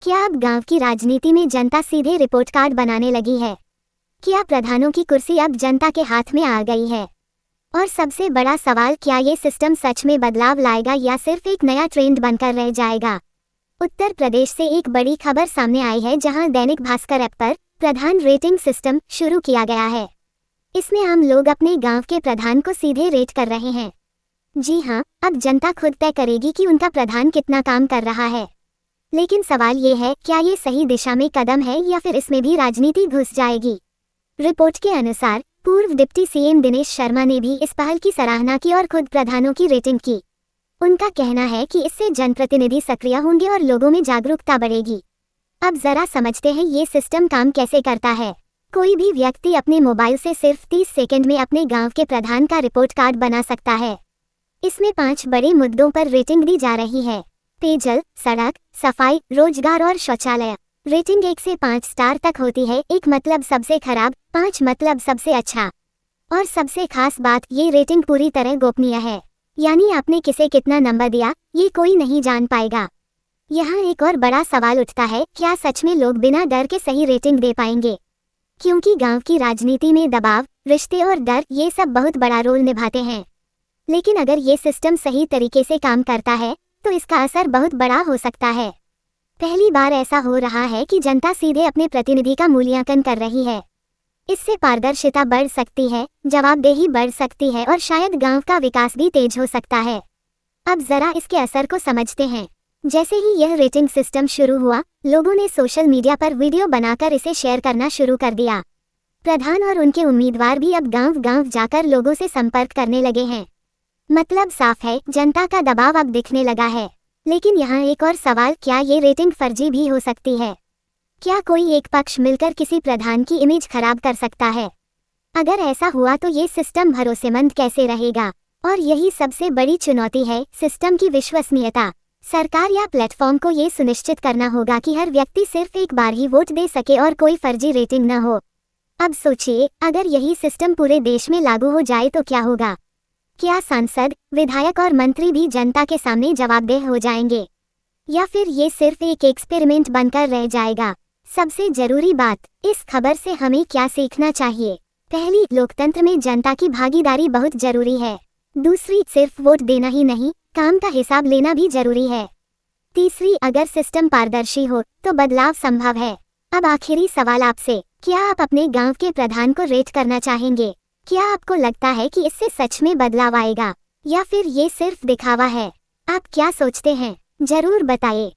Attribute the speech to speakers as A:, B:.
A: क्या अब गांव की राजनीति में जनता सीधे रिपोर्ट कार्ड बनाने लगी है? क्या प्रधानों की कुर्सी अब जनता के हाथ में आ गई है? और सबसे बड़ा सवाल, क्या ये सिस्टम सच में बदलाव लाएगा या सिर्फ एक नया ट्रेंड बनकर रह जाएगा? उत्तर प्रदेश से एक बड़ी खबर सामने आई है, जहां दैनिक भास्कर ऐप पर प्रधान रेटिंग सिस्टम शुरू किया गया है। इसमें आम लोग अपने गांव के प्रधान को सीधे रेट कर रहे हैं। जी हां, अब जनता खुद तय करेगी कि उनका प्रधान कितना काम कर रहा है। लेकिन सवाल ये है, क्या ये सही दिशा में कदम है या फिर इसमें भी राजनीति घुस जाएगी? रिपोर्ट के अनुसार पूर्व डिप्टी सीएम दिनेश शर्मा ने भी इस पहल की सराहना की और खुद प्रधानों की रेटिंग की। उनका कहना है कि इससे जनप्रतिनिधि सक्रिय होंगे और लोगों में जागरूकता बढ़ेगी। अब जरा समझते हैं ये सिस्टम काम कैसे करता है। कोई भी व्यक्ति अपने मोबाइल से सिर्फ 30 सेकंड में अपने गांव के प्रधान का रिपोर्ट कार्ड बना सकता है। इसमें 5 बड़े मुद्दों पर रेटिंग दी जा रही है: पेयजल, सड़क, सफाई, रोजगार और शौचालय। रेटिंग 1 से 5 स्टार तक होती है। 1 मतलब सबसे खराब, 5 मतलब सबसे अच्छा। और सबसे खास बात, ये रेटिंग पूरी तरह गोपनीय है, यानी आपने किसे कितना नंबर दिया ये कोई नहीं जान पाएगा। यहाँ एक और बड़ा सवाल उठता है, क्या सच में लोग बिना डर के सही रेटिंग दे पाएंगे? क्योंकि गांव की राजनीति में दबाव, रिश्ते और डर, ये सब बहुत बड़ा रोल निभाते हैं। लेकिन अगर ये सिस्टम सही तरीके से काम करता है तो इसका असर बहुत बड़ा हो सकता है। पहली बार ऐसा हो रहा है कि जनता सीधे अपने प्रतिनिधि का मूल्यांकन कर रही है। इससे पारदर्शिता बढ़ सकती है, जवाबदेही बढ़ सकती है और शायद गांव का विकास भी तेज हो सकता है। अब जरा इसके असर को समझते हैं। जैसे ही यह रेटिंग सिस्टम शुरू हुआ, लोगों ने सोशल मीडिया पर वीडियो बनाकर इसे शेयर करना शुरू कर दिया। प्रधान और उनके उम्मीदवार भी अब गांव-गांव जाकर लोगों से संपर्क करने लगे हैं। मतलब साफ है, जनता का दबाव अब दिखने लगा है। लेकिन यहाँ एक और सवाल, क्या ये रेटिंग फर्जी भी हो सकती है? क्या कोई एक पक्ष मिलकर किसी प्रधान की इमेज खराब कर सकता है? अगर ऐसा हुआ तो ये सिस्टम भरोसेमंद कैसे रहेगा? और यही सबसे बड़ी चुनौती है, सिस्टम की विश्वसनीयता। सरकार या प्लेटफॉर्म को ये सुनिश्चित करना होगा कि हर व्यक्ति सिर्फ एक बार ही वोट दे सके और कोई फर्जी रेटिंग न हो। अब सोचिए, अगर यही सिस्टम पूरे देश में लागू हो जाए तो क्या होगा? क्या सांसद, विधायक और मंत्री भी जनता के सामने जवाबदेह हो जाएंगे? या फिर ये सिर्फ एक एक्सपेरिमेंट बनकर रह जाएगा? सबसे जरूरी बात, इस खबर से हमें क्या सीखना चाहिए? पहली, लोकतंत्र में जनता की भागीदारी बहुत जरूरी है। दूसरी, सिर्फ वोट देना ही नहीं, काम का हिसाब लेना भी जरूरी है। तीसरी, अगर सिस्टम पारदर्शी हो तो बदलाव संभव है। अब आखिरी सवाल आपसे, क्या आप अपने गांव के प्रधान को रेट करना चाहेंगे? क्या आपको लगता है कि इससे सच में बदलाव आएगा या फिर ये सिर्फ दिखावा है? आप क्या सोचते हैं? जरूर बताइए।